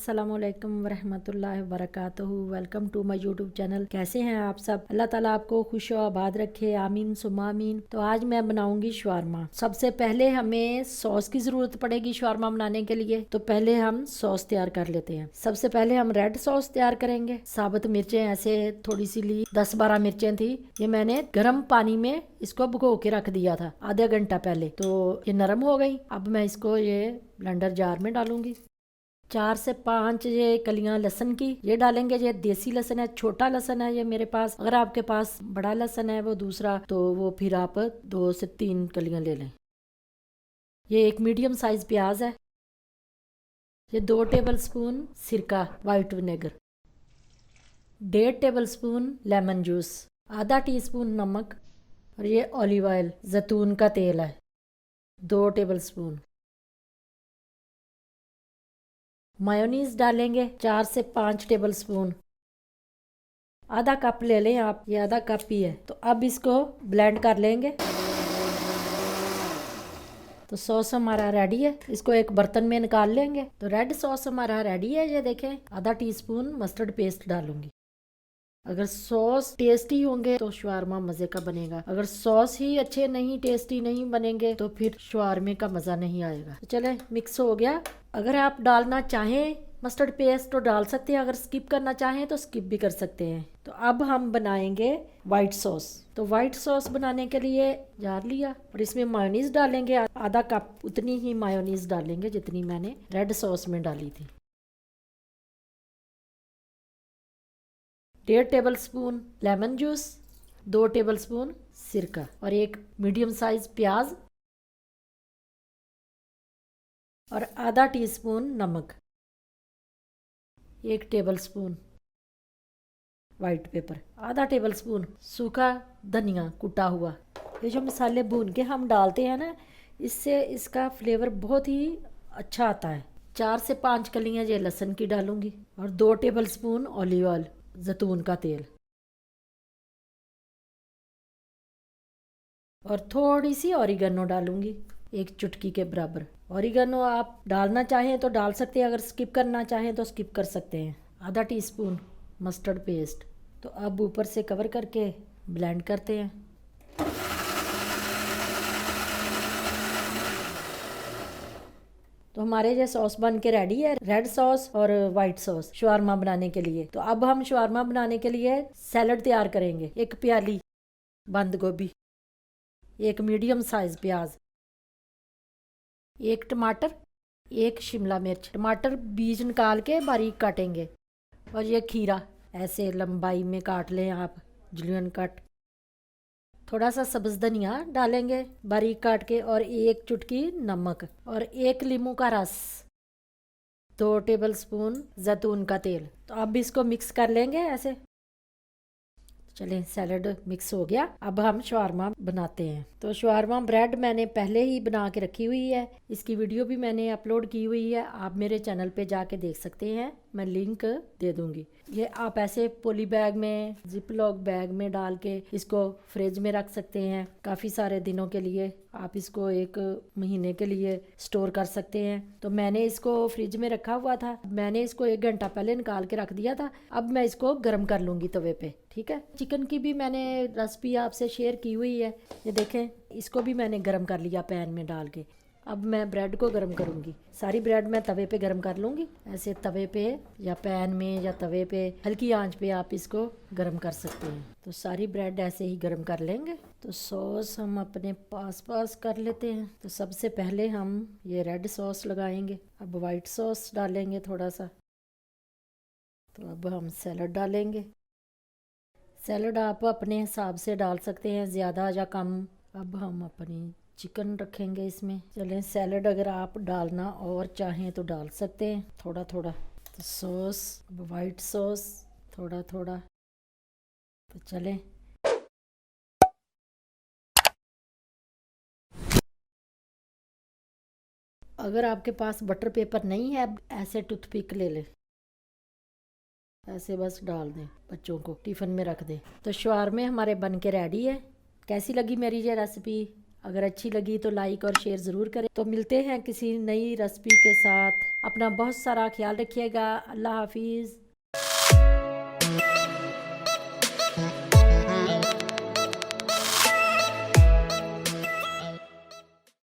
अस्सलामुअलैकुम वरहमतुल्लाहि वबरकातुहू। Welcome to my YouTube channel. कैसे हैं आप सब? अल्लाह ताला आपको खुश और आबाद रखे, आमीन सुम्मा आमीन। तो आज मैं बनाऊंगी शवारमा। सबसे पहले हमें सॉस की जरूरत पड़ेगी शवारमा बनाने के लिए। तो पहले हम सॉस तैयार कर लेते हैं। सबसे पहले हम रेड सॉस तैयार करेंगे। साबुत मिर्चें ऐसे थोड़ी सी ली, 10-12 मिर्चें थी। ये मैंने गर्म पानी में इसको भिगो के रख दिया था आधा घंटा पहले, तो ये नरम हो गई। अब मैं इसको ये ब्लेंडर जार में डालूंगी। 4 से 5 ये कलियां लहसुन की ये डालेंगे। ये देसी लहसुन है, छोटा लहसुन है ये मेरे पास। अगर आपके पास बड़ा लहसुन है वो दूसरा, तो वो फिर आप 2 से 3 कलियां ले लें। ये एक मीडियम साइज प्याज है। ये 2 टेबल स्पून सिरका white vinegar, 1.5 table spoon lemon juice, आधा टीस्पून नमक, और ये ऑलिव ऑयल जैतून का तेल है 2 टेबल स्पून। मायोनीज डालेंगे 4 से 5 टेबल स्पून। आधा कप ले लें आप, ये आधा कप ही है। तो अब इसको ब्लेंड कर लेंगे। तो सॉस हमारा रेडी है। इसको एक बर्तन में निकाल लेंगे। तो रेड सॉस हमारा रेडी है। ये देखें, आधा टीस्पून मस्टर्ड पेस्ट डालूंगी। अगर सॉस टेस्टी होंगे तो शवारमा मजे का बनेगा। अगर सॉस ही अच्छे नहीं, टेस्टी नहीं बनेंगे, तो फिर शवारमे का मजा नहीं आएगा। तो चले, मिक्स हो गया। अगर आप डालना चाहें मस्टर्ड पेस्ट तो डाल सकते हैं, अगर स्किप करना चाहें तो स्किप भी कर सकते हैं। तो अब हम बनाएंगे वाइट सॉस। तो वाइट सॉस बनाने के लिए जार लिया और इसमें मायोनीज डालेंगे आधा कप। उतनी ही मायोनीज डालेंगे जितनी मैंने रेड सॉस में डाली थी। 1.5 table spoon lemon juice, 2 table spoon सिरका, और एक मीडियम साइज प्याज, और आधा टीस्पून नमक, 1 टेबल स्पून वाइट पेपर, आधा टेबल स्पून सूखा धनिया कुटा हुआ। ये जो मसाले भून के हम डालते हैं ना, इससे इसका फ्लेवर बहुत ही अच्छा आता है। 4 से 5 कलियां ये लहसुन की डालूंगी, और 2 टेबल स्पून ऑलिव ऑयल जैतून का तेल, और थोड़ी सी ऑरिगेनो डालूंगी, 1 चुटकी के बराबर। ऑरिगेनो आप डालना चाहें तो डाल सकते हैं, अगर स्किप करना चाहें तो स्किप कर सकते हैं। आधा टीस्पून मस्टर्ड पेस्ट। तो अब ऊपर से कवर करके ब्लेंड करते हैं। तो हमारे ये सॉस बन के रेडी है, रेड सॉस और वाइट सॉस शवारमा बनाने के लिए। तो अब हम शवारमा बनाने के लिए सैलड तैयार करेंगे। 1 प्याली बंद गोभी, 1 मीडियम साइज प्याज, 1 टमाटर, 1 शिमला मिर्च। टमाटर बीज निकाल के बारीक काटेंगे, और ये खीरा ऐसे लंबाई में काट लें आप, जुलियन कट। थोड़ा सा सब्ज धनिया डालेंगे बारीक काट के, और 1 चुटकी नमक, और 1 लीमू का रस, 2 टेबल स्पून जैतून का तेल। तो अब इसको मिक्स कर लेंगे ऐसे। चलें, सैलड मिक्स हो गया। अब हम शवारमा बनाते हैं। तो शवारमा ब्रेड मैंने पहले ही बना के रखी हुई है। इसकी वीडियो भी मैंने अपलोड की हुई है, आप मेरे चैनल पे जाके देख सकते हैं, मैं लिंक दे दूंगी। ये आप ऐसे पोली बैग में, जिप लॉक बैग में डाल के इसको फ्रिज में रख सकते हैं काफ़ी सारे दिनों के लिए। आप इसको 1 महीने के लिए स्टोर कर सकते हैं। तो मैंने इसको फ्रिज में रखा हुआ था, मैंने इसको 1 घंटा पहले निकाल के रख दिया था। अब मैं इसको गर्म कर लूँगी तवे पे। ठीक है, चिकन की भी मैंने रेसिपी आपसे शेयर की हुई है। ये देखें, इसको भी मैंने गर्म कर लिया पैन में डाल के। अब मैं ब्रेड को गर्म करूंगी। सारी ब्रेड मैं तवे पे गर्म कर लूंगी। ऐसे तवे पे या पैन में या तवे पे हल्की आंच पे आप इसको गर्म कर सकते हैं। तो सारी ब्रेड ऐसे ही गर्म कर लेंगे। तो सॉस हम अपने पास कर लेते हैं। तो सबसे पहले हम ये रेड सॉस लगाएंगे। अब वाइट सॉस डालेंगे थोड़ा सा। तो अब हम सैलड डालेंगे। सैलड आप अपने हिसाब से डाल सकते हैं, ज़्यादा या कम। अब हम अपनी चिकन रखेंगे इसमें। चलें, सैलड अगर आप डालना और चाहें तो डाल सकते हैं थोड़ा थोड़ा। तो सॉस, वाइट सॉस थोड़ा थोड़ा। तो चलें, अगर आपके पास बटर पेपर नहीं है, ऐसे टूथपिक ले लें, ऐसे बस डाल दें, बच्चों को टिफ़िन में रख दें। तो शवारमे हमारे बन के रेडी है। कैसी लगी मेरी ये रेसिपी? अगर अच्छी लगी तो लाइक और शेयर ज़रूर करें। तो मिलते हैं किसी नई रेसिपी के साथ। अपना बहुत सारा ख्याल रखिएगा। अल्लाह हाफिज़।